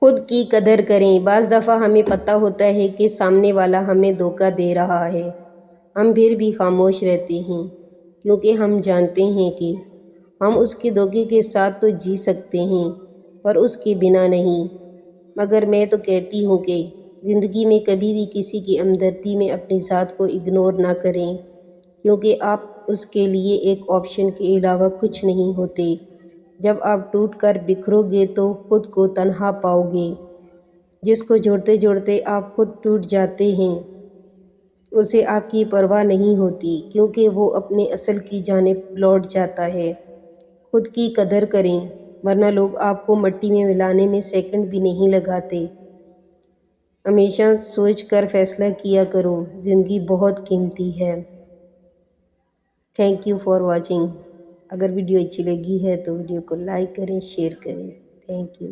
خود کی قدر کریں۔ بعض دفعہ ہمیں پتہ ہوتا ہے کہ سامنے والا ہمیں دھوکہ دے رہا ہے، ہم پھر بھی خاموش رہتے ہیں کیونکہ ہم جانتے ہیں کہ ہم اس کے دھوکے کے ساتھ تو جی سکتے ہیں پر اس کے بنا نہیں۔ مگر میں تو کہتی ہوں کہ زندگی میں کبھی بھی کسی کی ہمدردی میں اپنی ذات کو اگنور نہ کریں، کیونکہ آپ اس کے لیے ایک آپشن کے علاوہ کچھ نہیں ہوتے۔ جب آپ ٹوٹ کر بکھرو گے تو خود کو تنہا پاؤ گے۔ جس کو جوڑتے جوڑتے آپ خود ٹوٹ جاتے ہیں اسے آپ کی پرواہ نہیں ہوتی، کیونکہ وہ اپنے اصل کی جانب لوٹ جاتا ہے۔ خود کی قدر کریں ورنہ لوگ آپ کو مٹی میں ملانے میں سیکنڈ بھی نہیں لگاتے۔ ہمیشہ سوچ کر فیصلہ کیا کرو، زندگی بہت قیمتی ہے۔ Thank you for watching. اگر ویڈیو اچھی لگی ہے تو ویڈیو کو لائک کریں، شیئر کریں۔ Thank you.